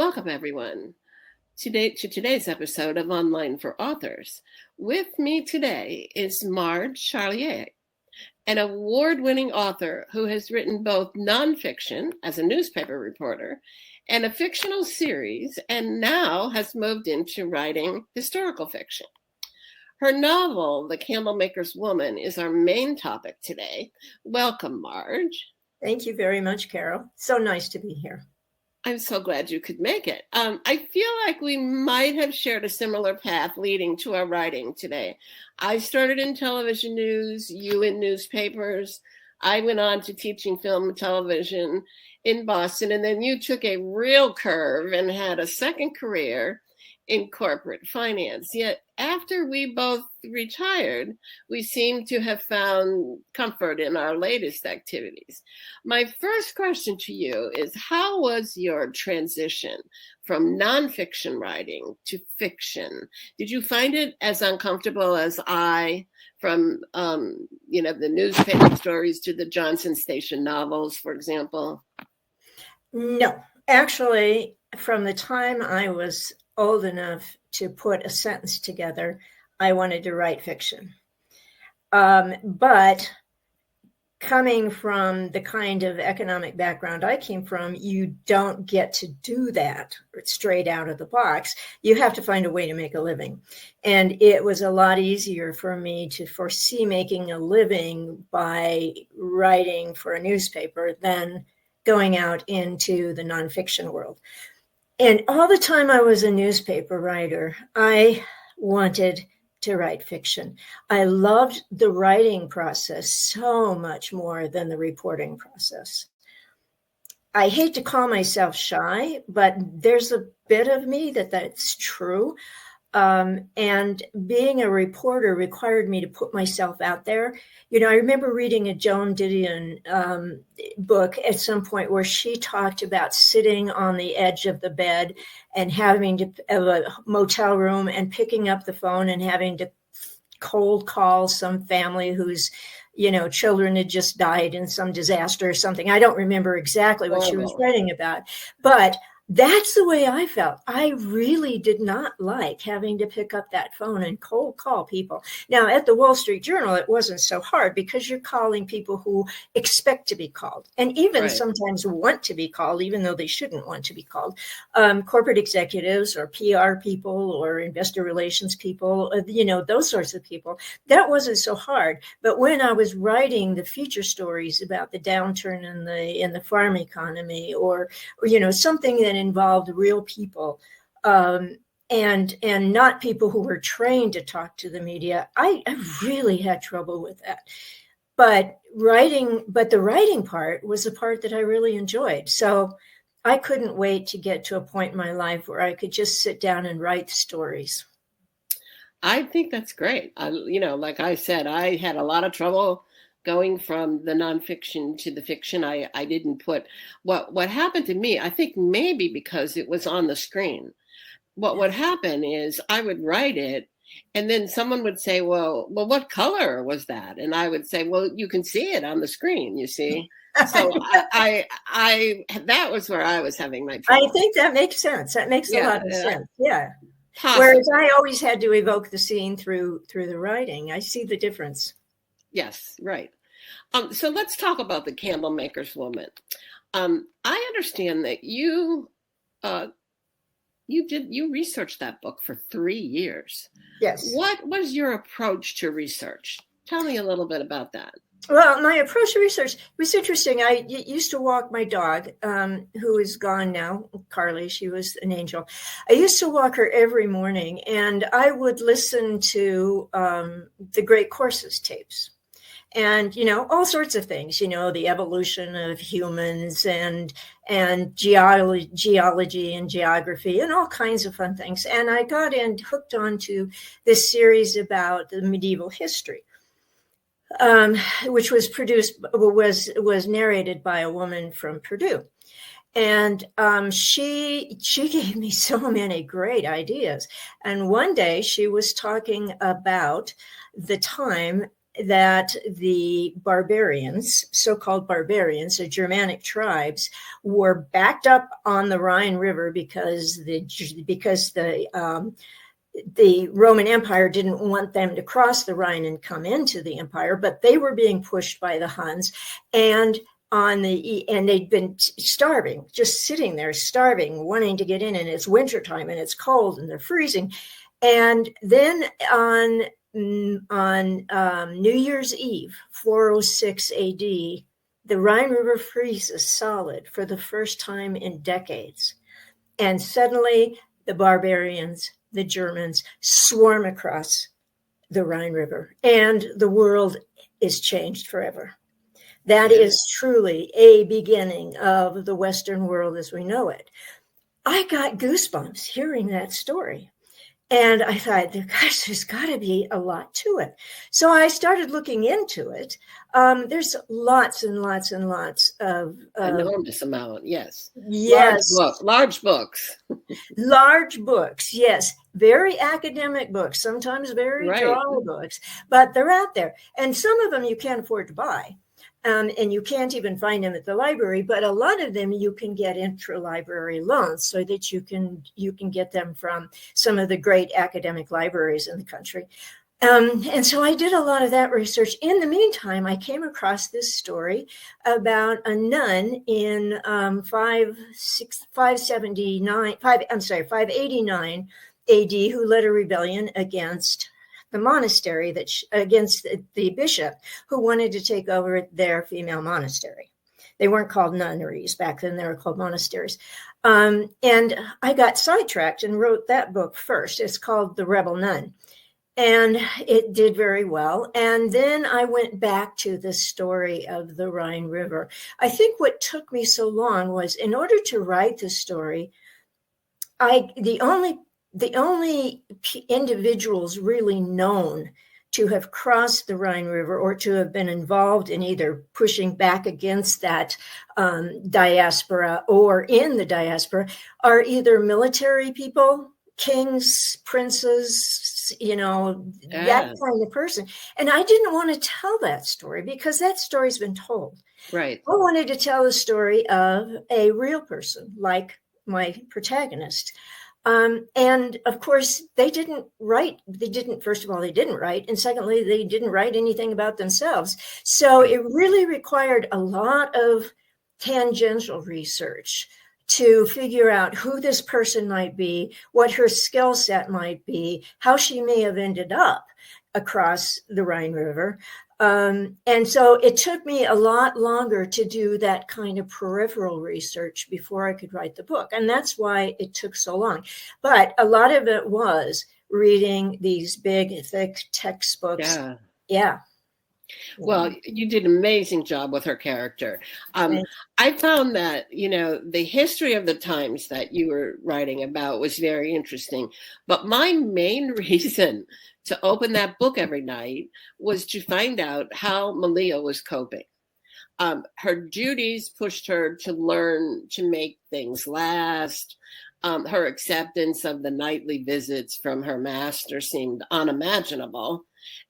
Welcome, everyone, to today's episode of Online for Authors. With me today is Marj Charlier, an award-winning author who has written both nonfiction as a newspaper reporter and a fictional series, and now has moved into writing historical fiction. Her novel, The Candlemaker's Woman, is our main topic today. Welcome, Marj. Thank you very much, Carol. So nice to be here. I'm so glad you could make it. I feel like we might have shared a similar path leading to our writing today. I started in television news, you in newspapers. I went on to teaching film and television in Boston, and then you took a real curve and had a second career in corporate finance. Yet after we both retired, we seem to have found comfort in our latest activities. My first question to you is, how was your transition from nonfiction writing to fiction? Did you find it as uncomfortable as I, from the newspaper stories to the Johnson Station novels, for example? No, actually, from the time I was old enough to put a sentence together, I wanted to write fiction. But coming from the kind of economic background I came from, you don't get to do that straight out of the box. You have to find a way to make a living. And it was a lot easier for me to foresee making a living by writing for a newspaper than going out into the nonfiction world. And all the time I was a newspaper writer, I wanted to write fiction. I loved the writing process so much more than the reporting process. I hate to call myself shy, but there's a bit of me that's true. And being a reporter required me to put myself out there. You know, I remember reading a Joan Didion book at some point where she talked about sitting on the edge of the bed and having to have a motel room and picking up the phone and having to cold call some family whose, children had just died in some disaster or something. I don't remember exactly what she was writing about, but that's the way I felt. I really did not like having to pick up that phone and cold call people. Now, at the Wall Street Journal, it wasn't so hard because you're calling people who expect to be called and even sometimes want to be called, even though they shouldn't want to be called. Corporate executives or PR people or investor relations people, those sorts of people. That wasn't so hard. But when I was writing the feature stories about the downturn in the farm economy or something that involved real people and not people who were trained to talk to the media, I really had trouble with that. But the writing part was the part that I really enjoyed. So I couldn't wait to get to a point in my life where I could just sit down and write stories. I think that's great. Like I said, I had a lot of trouble going from the nonfiction to the fiction. I didn't put what happened to me. I think maybe because it was on the screen. What would happen is I would write it, and then someone would say, well, what color was that? And I would say, well, you can see it on the screen, you see. So I that was where I was having my trouble. I think that makes sense. That makes a lot of sense. Yeah. Possibly. Whereas I always had to evoke the scene through the writing. I see the difference. Yes, right. So let's talk about The Candlemaker's Woman. I understand that you researched that book for 3 years. Yes. What was your approach to research? Tell me a little bit about that. Well, my approach to research was interesting. I used to walk my dog, who is gone now, Carly. She was an angel. I used to walk her every morning, and I would listen to the Great Courses tapes. And, all sorts of things, the evolution of humans and geology and geography and all kinds of fun things. And I got hooked onto this series about the medieval history, which was narrated by a woman from Purdue. And she gave me so many great ideas. And one day she was talking about the time that the barbarians, so-called barbarians, the Germanic tribes, were backed up on the Rhine River because the Roman Empire didn't want them to cross the Rhine and come into the empire, but they were being pushed by the Huns, and they'd been starving, just sitting there starving, wanting to get in, and it's wintertime and it's cold and they're freezing. And then on New Year's Eve, 406 AD, the Rhine River freezes solid for the first time in decades. And suddenly the barbarians, the Germans, swarm across the Rhine River, and the world is changed forever. That is truly a beginning of the Western world as we know it. I got goosebumps hearing that story. And I thought, gosh, there's got to be a lot to it. So I started looking into it. There's lots and lots and lots of enormous amount, yes. Yes. Large books. Large books, yes. Very academic books, sometimes very dry books, but they're out there. And some of them you can't afford to buy. And you can't even find them at the library, but a lot of them you can get intra-library loans so that you can get them from some of the great academic libraries in the country. And so I did a lot of that research. In the meantime, I came across this story about a nun in 589 AD who led a rebellion against the monastery against the bishop who wanted to take over their female monastery. They weren't called nunneries back then, they were called monasteries. And I got sidetracked and wrote that book first. It's called The Rebel Nun. And it did very well. And then I went back to the story of the Rhine River. I think what took me so long was, in order to write the story, the only individuals really known to have crossed the Rhine River or to have been involved in either pushing back against that diaspora or in the diaspora are either military people, kings, princes, that kind of person. And I didn't want to tell that story because that story's been told. Right. I wanted to tell the story of a real person like my protagonist. And of course, they didn't write. First of all, they didn't write. And secondly, they didn't write anything about themselves. So it really required a lot of tangential research to figure out who this person might be, what her skill set might be, how she may have ended up across the Rhine River. And so it took me a lot longer to do that kind of peripheral research before I could write the book. And that's why it took so long. But a lot of it was reading these big, thick textbooks. Yeah. Well, you did an amazing job with her character. I found that, the history of the times that you were writing about was very interesting. But my main reason to open that book every night was to find out how Malia was coping. Her duties pushed her to learn to make things last. Her acceptance of the nightly visits from her master seemed unimaginable.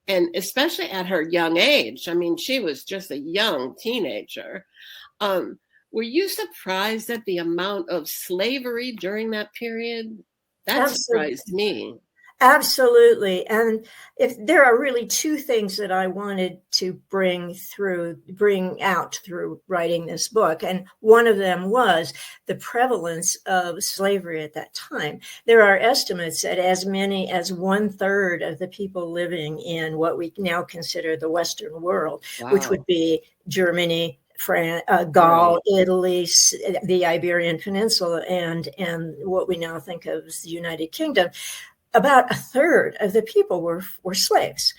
And especially at her young age, I mean, she was just a young teenager. Were you surprised at the amount of slavery during that period? That surprised me. Absolutely. And if there are really two things that I wanted to bring out through writing this book, and one of them was the prevalence of slavery at that time. There are estimates that as many as 1/3 of the people living in what we now consider the Western world, which would be Germany, France, Gaul, Italy, the Iberian Peninsula, and what we now think of as the United Kingdom, about 1/3 of the people were slaves.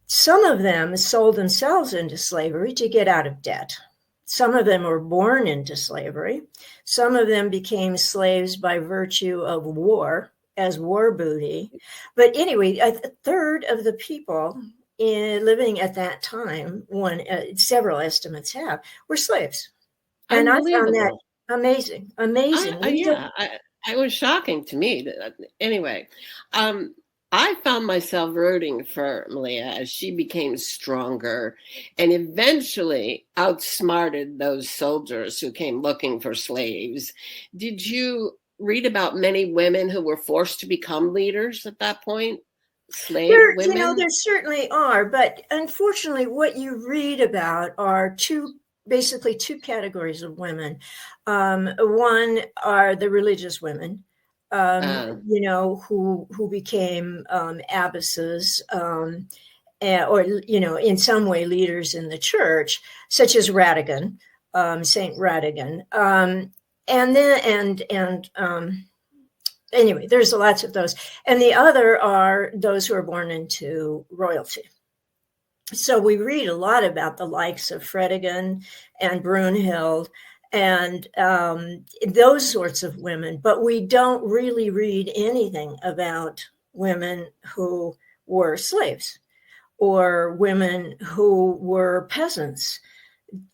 Some of them sold themselves into slavery to get out of debt. Some of them were born into slavery. Some of them became slaves by virtue of war as war booty. But anyway, 1/3 of the people living at that time, several estimates have, were slaves. And I found that amazing. It was shocking to me. Anyway, I found myself rooting for Malia as she became stronger and eventually outsmarted those soldiers who came looking for slaves. Did you read about many women who were forced to become leaders at that point? Slave women? There certainly are, but unfortunately, what you read about are basically two categories of women. One are the religious women, who became abbesses, or in some way leaders in the church, such as Radigan, Saint Radigan, anyway, there's lots of those. And the other are those who are born into royalty. So we read a lot about the likes of Fredigan and Brunhild and those sorts of women, but we don't really read anything about women who were slaves or women who were peasants.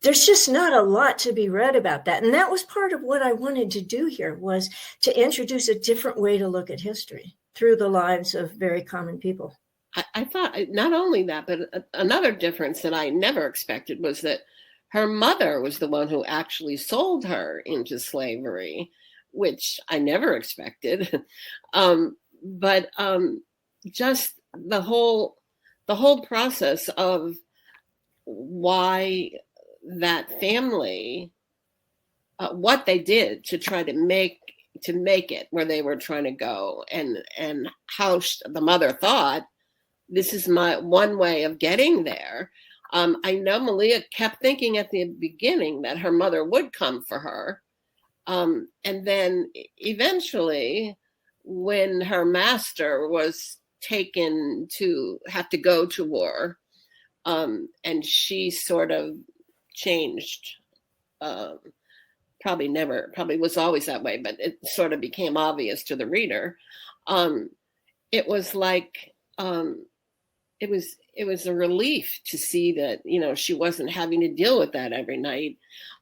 There's just not a lot to be read about that. And that was part of what I wanted to do here, was to introduce a different way to look at history through the lives of very common people. I thought not only that, but another difference that I never expected was that her mother was the one who actually sold her into slavery, which I never expected. But just the whole process of why that family, what they did to try to make it where they were trying to go, and how the mother thought, this is my one way of getting there. I know Malia kept thinking at the beginning that her mother would come for her. And then eventually, when her master was taken to have to go to war, and she sort of changed, probably was always that way, but it sort of became obvious to the reader. It was like, it was a relief to see that, she wasn't having to deal with that every night.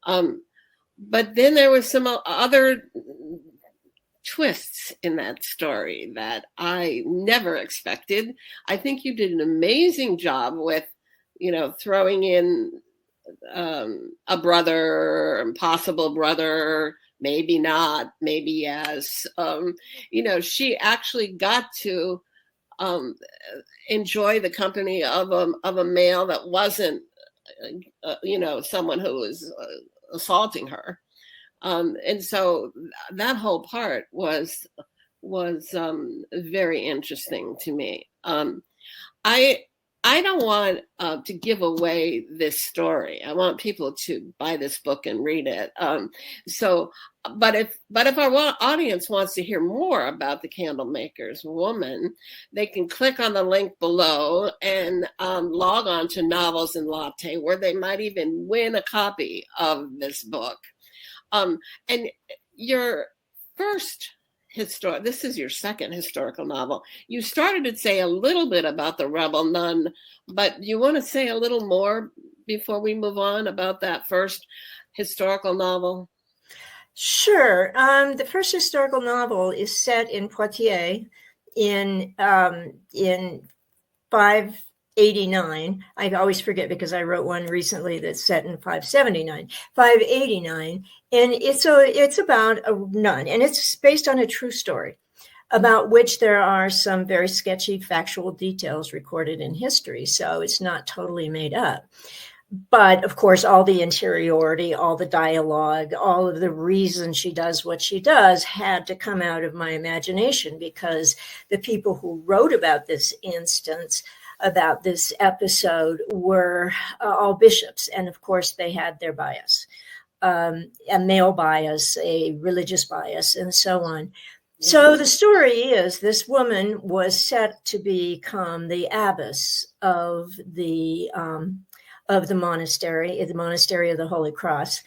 But then there was some other twists in that story that I never expected. I think you did an amazing job with, throwing in a brother, possible brother, maybe not, maybe yes. She actually got to enjoy the company of a male that wasn't, someone who was assaulting her. And so that whole part was very interesting to me. I don't want to give away this story. I want people to buy this book and read it. But if our audience wants to hear more about the Candlemaker's woman, they can click on the link below and log on to Novels and Latte, where they might even win a copy of this book. And your first this is your second historical novel. You started to say a little bit about the Rebel Nun, but you want to say a little more before we move on about that first historical novel? Sure. The first historical novel is set in Poitiers in 589. I always forget because I wrote one recently that's set in 579, 589. And it's about a nun, and it's based on a true story about which there are some very sketchy factual details recorded in history. So it's not totally made up. But of course, all the interiority, all the dialogue, all of the reasons she does what she does had to come out of my imagination, because the people who wrote about this instance, about this episode, were all bishops. And of course, they had their bias, a male bias, a religious bias, and so on. So the story is this woman was set to become the abbess of the monastery, the Monastery of the Holy Cross,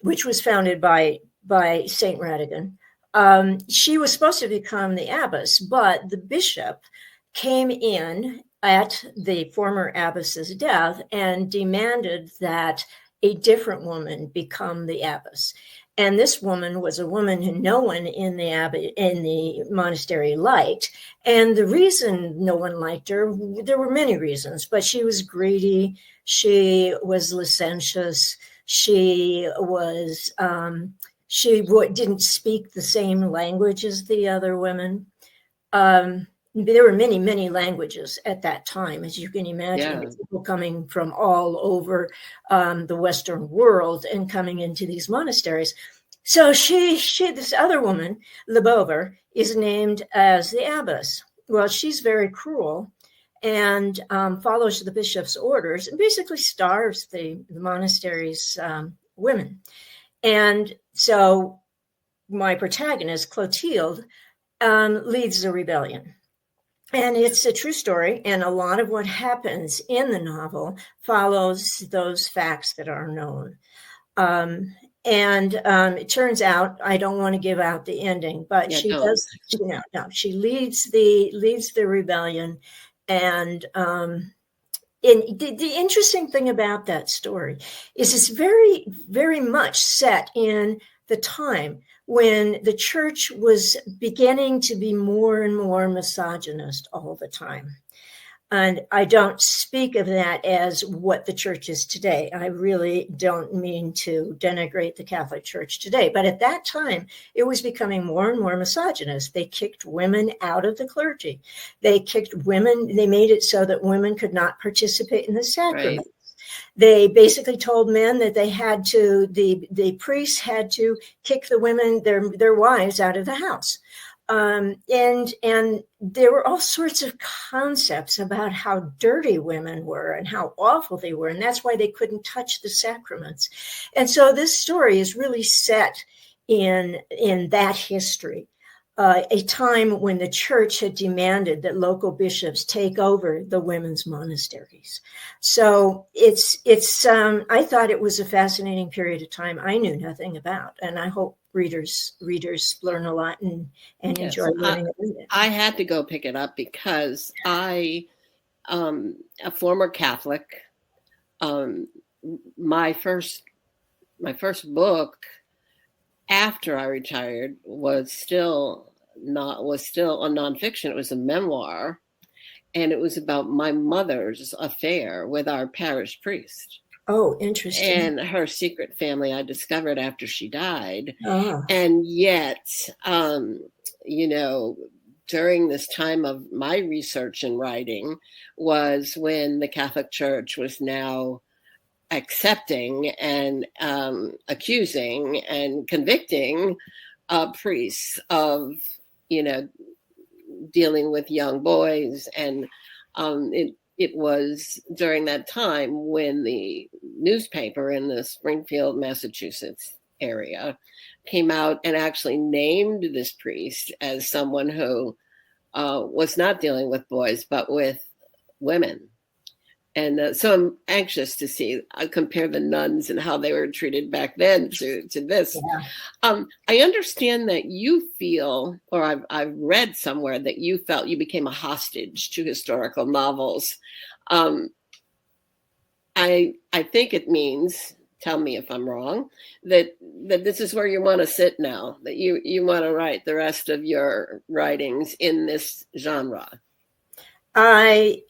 which was founded by Saint Radigan. She was supposed to become the abbess, but the bishop came in at the former abbess's death and demanded that a different woman become the abbess. And this woman was a woman who no one in the monastery liked. And the reason no one liked her, there were many reasons, but she was greedy. She was licentious. She didn't speak the same language as the other women. There were many, many languages at that time, as you can imagine, people coming from all over the Western world and coming into these monasteries. So this other woman, Lebova, is named as the abbess. Well, she's very cruel and follows the bishop's orders and basically starves the monastery's women. And so my protagonist, Clotilde, leads the rebellion. And it's a true story, and a lot of what happens in the novel follows those facts that are known. It turns out, I don't want to give out the ending, but she does. She leads the rebellion, and the interesting thing about that story is it's very, very much set in the time when the church was beginning to be more and more misogynist all the time. And I don't speak of that as what the church is today. I really don't mean to denigrate the Catholic Church today. But at that time, it was becoming more and more misogynist. They kicked women out of the clergy. They kicked women. They made it so that women could not participate in the sacraments. Right. They basically told men that they had to, the priests had to kick the women, their wives, out of the house. And there were all sorts of concepts about how dirty women were and how awful they were. And that's why they couldn't touch the sacraments. And so this story is really set in that history, a time when the church had demanded that local bishops take over the women's monasteries. So I thought it was a fascinating period of time I knew nothing about. And I hope readers learn a lot and enjoy learning about it. I had to go pick it up because I, a former Catholic, my first book after I retired was still a nonfiction. It was a memoir, and it was about my mother's affair with our parish priest. Oh, interesting. And her secret family I discovered after she died. Oh. And yet, during this time of my research and writing was when the Catholic Church was now accepting and accusing and convicting priests of, dealing with young boys. And it was during that time when the newspaper in the Springfield, Massachusetts area came out and actually named this priest as someone who was not dealing with boys, but with women. And so I'm anxious to see, compare the nuns and how they were treated back then to this. Yeah. I understand that you feel, or I've read somewhere that you felt you became a hostage to historical novels. I think it means, tell me if I'm wrong, that this is where you want to sit now, that you want to write the rest of your writings in this genre. I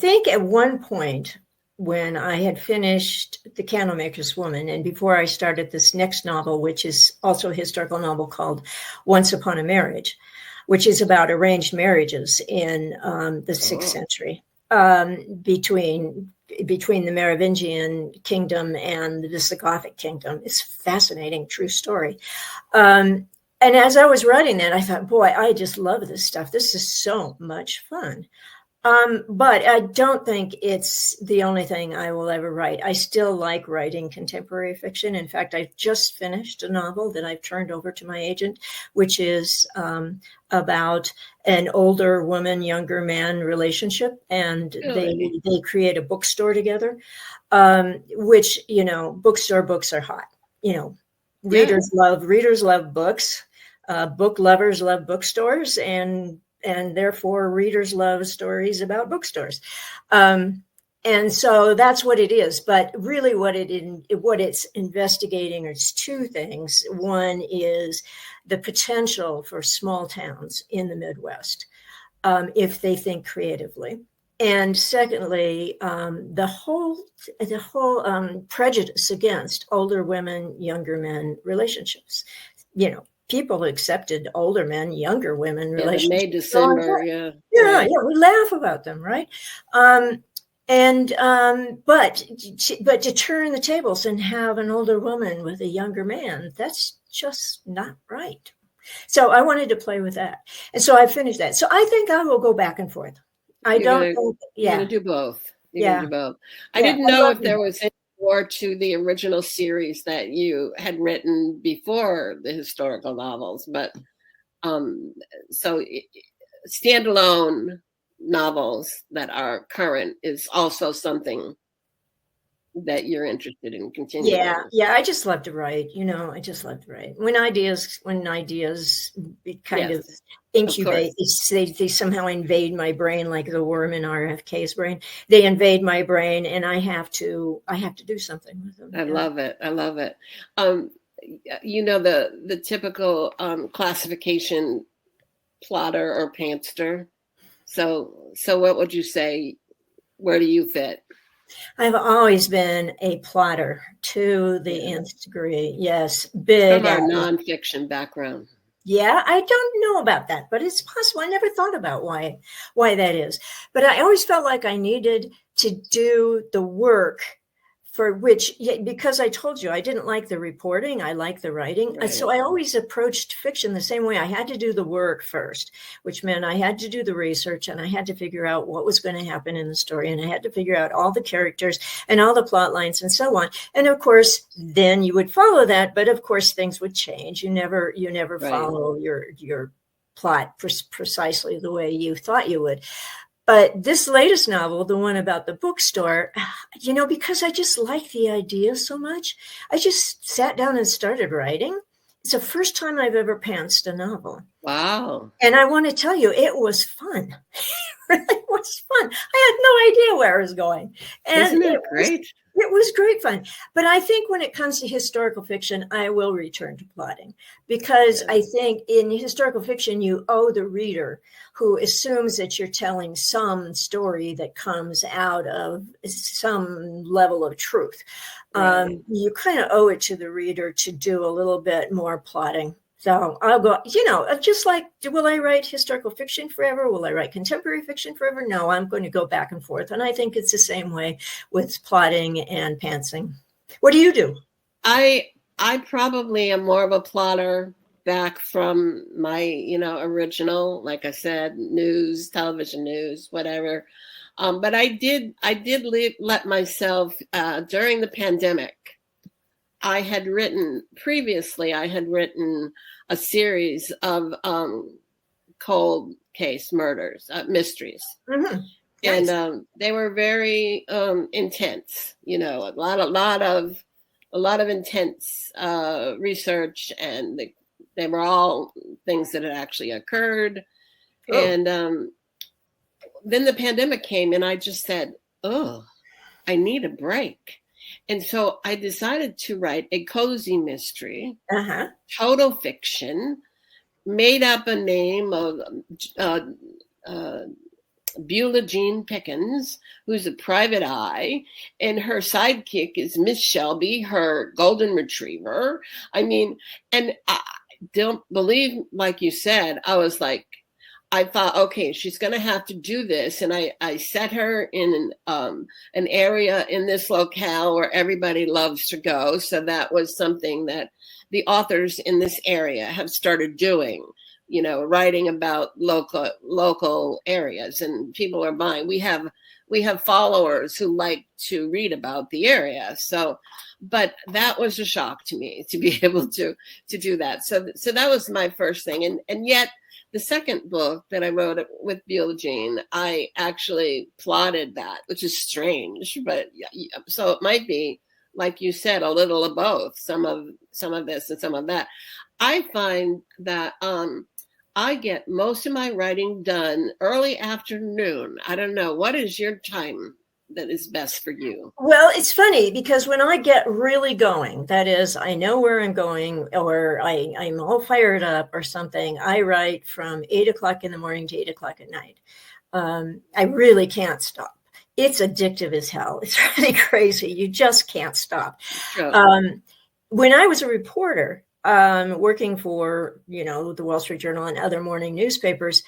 think at one point when I had finished The Candlemaker's Woman, and before I started this next novel, which is also a historical novel called Once Upon a Marriage, which is about arranged marriages in the 6th century between the Merovingian kingdom and the Visigothic kingdom. It's a fascinating, true story. And as I was writing that, I thought, boy, I just love this stuff. This is so much fun. But I don't think it's the only thing I will ever write. I still like writing contemporary fiction. In fact, I've just finished a novel that I've turned over to my agent, which is about an older woman, younger man relationship. And really? they create a bookstore together, which, bookstore books are hot. Readers love books. Book lovers love bookstores, and therefore readers love stories about bookstores. And so that's what it is. But really what it's investigating is two things. One is the potential for small towns in the Midwest, if they think creatively. And secondly, the whole prejudice against older women, younger men relationships. People accepted older men, younger women relationships. May December, yeah. Yeah, we laugh about them, right? But to turn the tables and have an older woman with a younger man, that's just not right. So I wanted to play with that. And so I finished that. So I think I will go back and forth. You're going to do both. You're going to do both. I didn't know if there was any more to the original series that you had written before the historical novels, but so standalone novels that are current is also something that you're interested in continuing. Yeah. I just love to write. I just love to write. When ideas kind of incubate, they somehow invade my brain, like the worm in RFK's brain. They invade my brain, and I have to do something with them. I love it. The typical classification, plotter or pantser. So what would you say? Where do you fit? I've always been a plotter to the nth degree. Yes, big. From our nonfiction background. Yeah, I don't know about that, but it's possible. I never thought about why that is. But I always felt like I needed to do the work for which, because I told you I didn't like the reporting, I like the writing. Right. So I always approached fiction the same way. I had to do the work first, which meant I had to do the research, and I had to figure out what was going to happen in the story, and I had to figure out all the characters and all the plot lines and so on. And of course, then you would follow that, but of course things would change. You never right. Follow your plot precisely the way you thought you would. But this latest novel, the one about the bookstore, because I just like the idea so much, I just sat down and started writing. It's the first time I've ever pantsed a novel. Wow. And I want to tell you, it was fun. It really was fun. I had no idea where I was going. And isn't it great? It was great fun. But I think when it comes to historical fiction, I will return to plotting, because I think in historical fiction, you owe the reader, who assumes that you're telling some story that comes out of some level of truth. Right. You kind of owe it to the reader to do a little bit more plotting. So I'll go, just like, will I write historical fiction forever? Will I write contemporary fiction forever? No, I'm going to go back and forth. And I think it's the same way with plotting and pantsing. What do you do? I probably am more of a plotter back from my, original, like I said, news, television news, whatever. But I did let myself, during the pandemic, I had written a series of cold case murders, mysteries. Mm-hmm. Nice. And they were very intense, a lot of intense research, and they were all things that had actually occurred. Oh. And then the pandemic came, and I just said, oh, I need a break. And so I decided to write a cozy mystery, total fiction, made up a name of Beulah Jean Pickens, who's a private eye, and her sidekick is Miss Shelby, her golden retriever. I mean, and I don't believe, like you said, I thought, okay, she's going to have to do this. And I set her in an area in this locale where everybody loves to go. So that was something that the authors in this area have started doing, writing about local areas, and people are buying. We have followers who like to read about the area. So, but that was a shock to me to be able to do that. So that was my first thing. And yet, the second book that I wrote with Beulah Jean, I actually plotted that, which is strange, but so it might be, like you said, a little of both, some of this and some of that. I find that I get most of my writing done early afternoon. I don't know, what is your time that is best for you? Well, it's funny because when I get really going, that is, I know where I'm going, or I'm all fired up or something, I write from 8 o'clock in the morning to 8 o'clock at night. I really can't stop. It's addictive as hell. It's really crazy. You just can't stop. Sure. When I was a reporter, working for, the Wall Street Journal and other morning newspapers,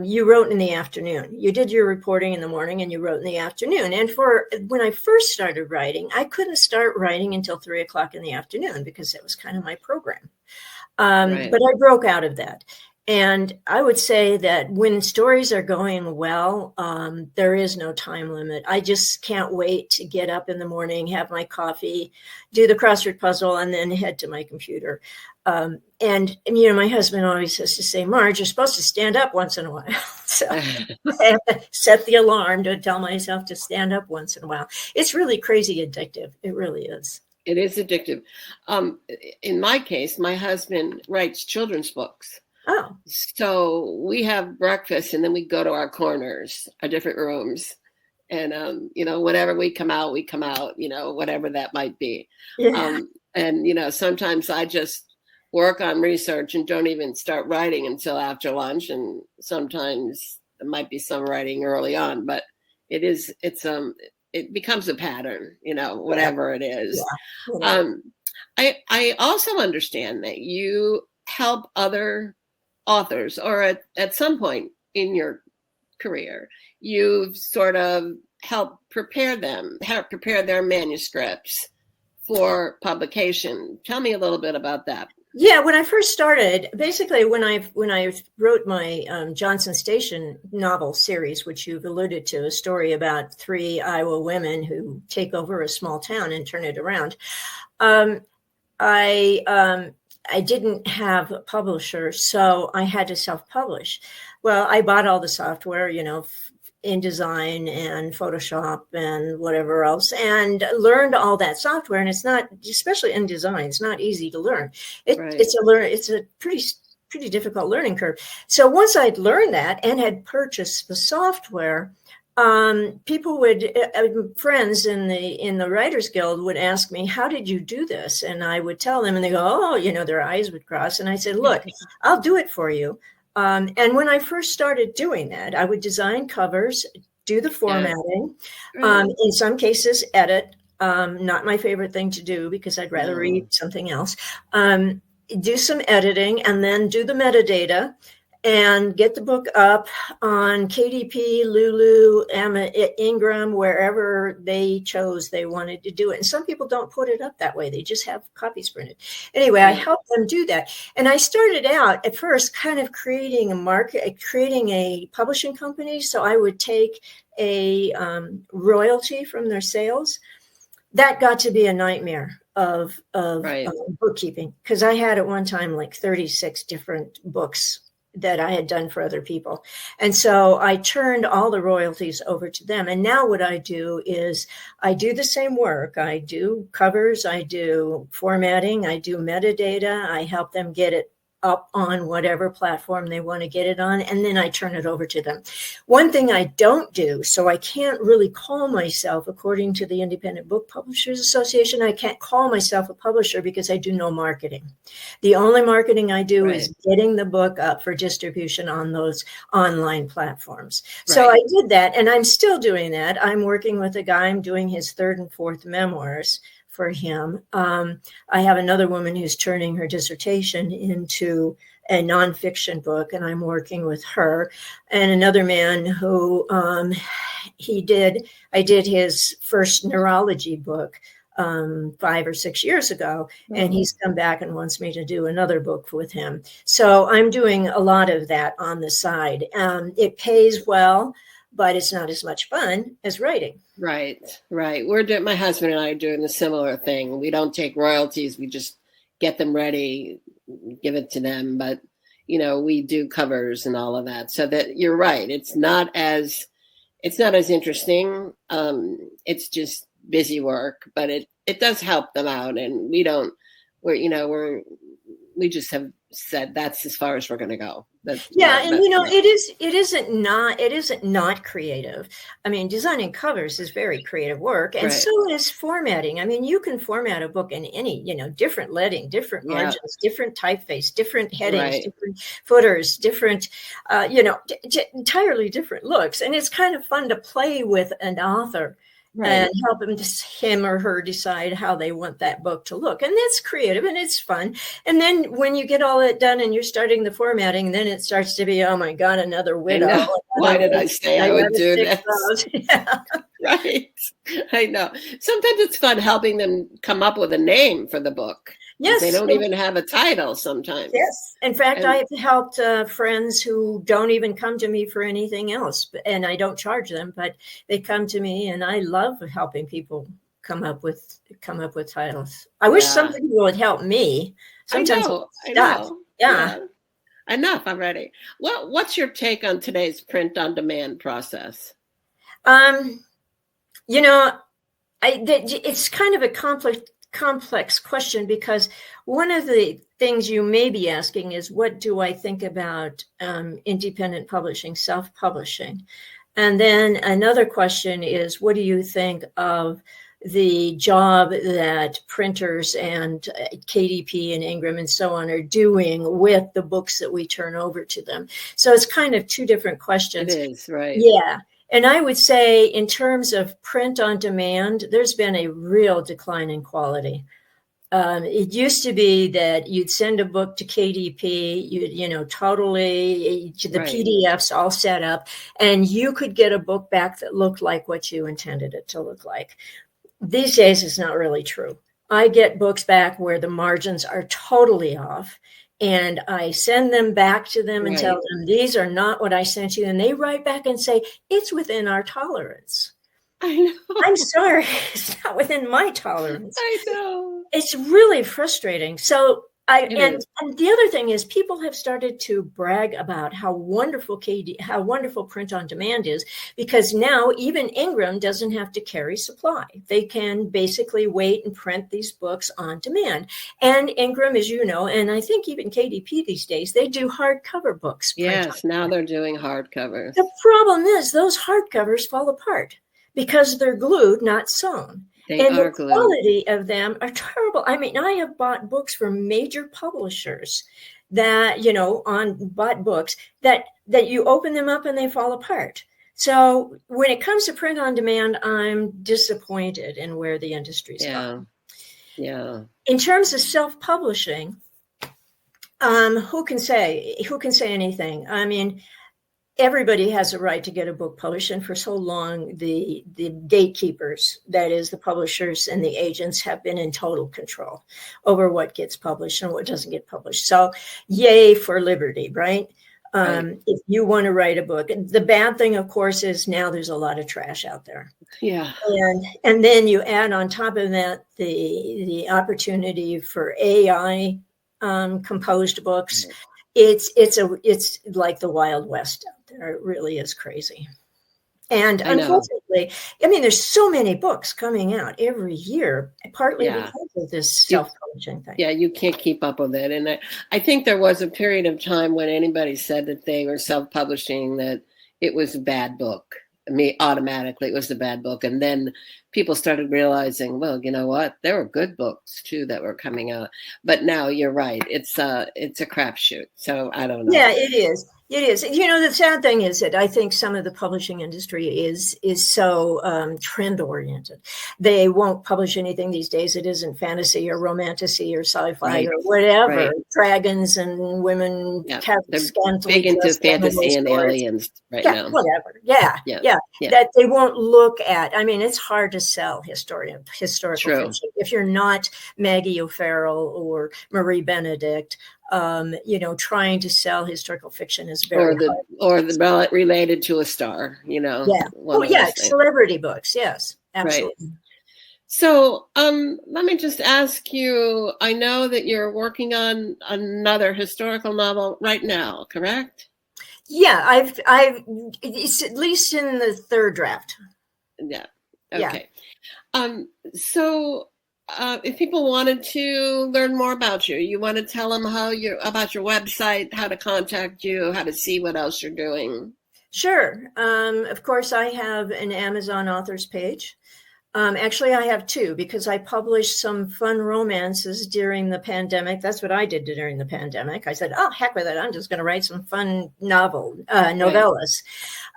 you wrote in the afternoon. You did your reporting in the morning and you wrote in the afternoon. And when I first started writing, I couldn't start writing until 3 o'clock in the afternoon because it was kind of my program. Right. But I broke out of that. And I would say that when stories are going well, there is no time limit. I just can't wait to get up in the morning, have my coffee, do the crossword puzzle, and then head to my computer. And my husband always has to say, Marge, you're supposed to stand up once in a while. So I have to set the alarm to tell myself to stand up once in a while. It's really crazy addictive. It really is. It is addictive. In my case, my husband writes children's books. Oh. So we have breakfast and then we go to our corners, our different rooms. And, whenever we come out, whatever that might be. Yeah. And, sometimes I just work on research and don't even start writing until after lunch. And sometimes there might be some writing early on, but it becomes a pattern, whatever it is. Yeah. I also understand that you help other authors, or at some point in your career, you've sort of helped prepare their manuscripts for publication. Tell me a little bit about that. Yeah, when I first started, basically when I wrote my Johnson Station novel series, which you've alluded to, a story about 3 Iowa women who take over a small town and turn it around, I didn't have a publisher, so I had to self-publish. Well, I bought all the software, InDesign and Photoshop and whatever else, and learned all that software. And it's not, especially InDesign, it's not easy to learn. Right. It's a pretty difficult learning curve. So once I'd learned that and had purchased the software, people friends in the Writers Guild would ask me, how did you do this? And I would tell them and they go, oh, their eyes would cross. And I said, look, I'll do it for you. And when I first started doing that, I would design covers, do the formatting, in some cases edit, not my favorite thing to do because I'd rather read something else, do some editing and then do the metadata and get the book up on KDP, Lulu, Ingram, wherever they chose they wanted to do it. And some people don't put it up that way. They just have copies printed. Anyway, I helped them do that. And I started out at first kind of creating a publishing company. So I would take a royalty from their sales. That got to be a nightmare of bookkeeping, because I had at one time like 36 different books that I had done for other people. And so I turned all the royalties over to them. And now what I do is I do the same work. I do covers, I do formatting, I do metadata. I help them get it up on whatever platform they want to get it on, and then I turn it over to them. One thing I don't do, so I can't really call myself, according to the Independent Book Publishers Association, I can't call myself a publisher because I do no marketing. The only marketing I do is getting the book up for distribution on those online platforms. So I did that, and I'm still doing that. I'm working with a guy, I'm doing his 3rd and 4th memoirs for him. I have another woman who's turning her dissertation into a nonfiction book, and I'm working with her. And another man who I did his first neurology book 5 or 6 years ago, and he's come back and wants me to do another book with him. So I'm doing a lot of that on the side. It pays well, but it's not as much fun as writing. Right. My husband and I are doing a similar thing. We don't take royalties. We just get them ready, give it to them. But, we do covers and all of that. So that you're right. It's not as interesting. It's just busy work, but it does help them out. And we just have said that's as far as we're going to go. It isn't not creative. I mean, designing covers is very creative work, and so is formatting. I mean, you can format a book in any, different leading, different margins, different typeface, different headings, different footers, different, entirely different looks. And it's kind of fun to play with an author. And help him or her decide how they want that book to look. And that's creative and it's fun. And then when you get all that done and you're starting the formatting, then it starts to be, oh my God, another widow. Why did I say I would do this? Yeah. Right. I know. Sometimes it's fun helping them come up with a name for the book. Yes. They don't even have a title sometimes. Yes. In fact, I've helped friends who don't even come to me for anything else, and I don't charge them, but they come to me, and I love helping people come up with titles. I wish somebody would help me. Sometimes I know. Yeah. Enough already. Well, what's your take on today's print-on-demand process? It's kind of a complex question, because one of the things you may be asking is, what do I think about independent publishing, self-publishing? And then another question is, what do you think of the job that printers and KDP and Ingram and so on are doing with the books that we turn over to them? So it's kind of two different questions. It is, right. Yeah. And I would say, in terms of print on demand, there's been a real decline in quality. It used to be that you'd send a book to KDP, totally the PDFs all set up, and you could get a book back that looked like what you intended it to look like. These days, it's not really true. I get books back where the margins are totally off, and I send them back to them and tell them, these are not what I sent you. And they write back and say, it's within our tolerance. I know. I'm sorry, it's not within my tolerance. I know. It's really frustrating. So and the other thing is, people have started to brag about how wonderful print on demand is, because now even Ingram doesn't have to carry supply. They can basically wait and print these books on demand. And Ingram, as you know, and I think even KDP these days, they do hardcover books. Yes, now they're doing hardcovers. The problem is those hardcovers fall apart because they're glued, not sewn. And the quality of them are terrible. I mean, I have bought books from major publishers that, bought books that you open them up and they fall apart. So when it comes to print on demand, I'm disappointed in where the industry's gone. Yeah. In terms of self-publishing, who can say anything? I mean, everybody has a right to get a book published, and for so long, the gatekeepers, that is the publishers and the agents, have been in total control over what gets published and what doesn't get published. So yay for liberty, right? If you want to write a book. The bad thing, of course, is now there's a lot of trash out there. Yeah. And then you add on top of that the opportunity for AI composed books. It's like the Wild West out there. It really is crazy. And unfortunately, I mean, there's so many books coming out every year, partly because of this self-publishing thing. Yeah, you can't keep up with it. And I think there was a period of time when anybody said that they were self-publishing, that it was a bad book. I mean, automatically it was a bad book. And then people started realizing, well, you know what? There were good books too that were coming out. But now you're right. It's a crapshoot. So I don't know. Yeah, it is. It is. The sad thing is that I think some of the publishing industry is so trend oriented. They won't publish anything these days that isn't fantasy or romantasy or sci-fi or whatever. Dragons and women. They're big into fantasy and aliens now. Whatever. Yeah. That they won't look at. I mean, it's hard to sell historical fiction if you're not Maggie O'Farrell or Marie Benedict. Trying to sell historical fiction is very hard. Related to a star, celebrity books. Yes, absolutely. Right. So, let me just ask you, I know that you're working on another historical novel right now, correct? Yeah, it's at least in the third draft. Yeah. Okay. So if people wanted to learn more about you, you want to tell them about your website, how to contact you, how to see what else you're doing. Sure. Of course, I have an Amazon authors page. Actually, I have two because I published some fun romances during the pandemic. That's what I did during the pandemic. I said, oh, heck with it. I'm just going to write some fun novellas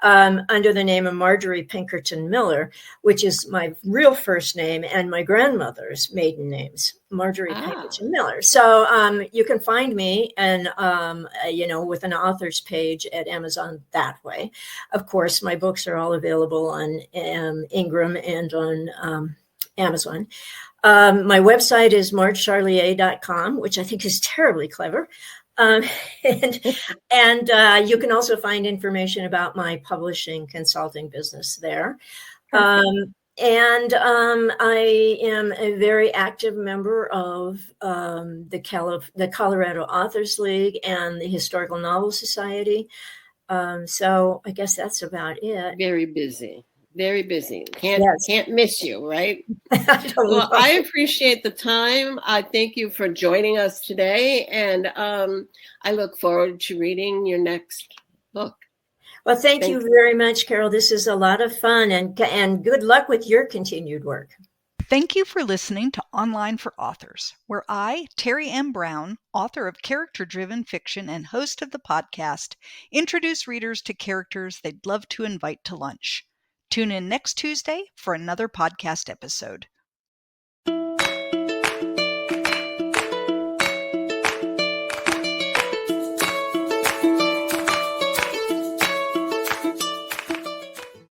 under the name of Marjorie Pinkerton Miller, which is my real first name and my grandmother's maiden names, Marjorie Pinkerton Miller. So you can find me and, with an author's page at Amazon that way. Of course, my books are all available on Ingram and on Amazon. My website is marjcharlier.com, which I think is terribly clever. And you can also find information about my publishing consulting business there. I am a very active member of the Colorado Authors League and the Historical Novel Society. So I guess that's about it. Very busy. Very busy. Can't miss you, right? Well, I appreciate the time. I thank you for joining us today, and I look forward to reading your next book. Well, thank you very much, Carol. This is a lot of fun, and good luck with your continued work. Thank you for listening to Online for Authors, where I, Terry M. Brown, author of character-driven fiction and host of the podcast, introduce readers to characters they'd love to invite to lunch. Tune in next Tuesday for another podcast episode.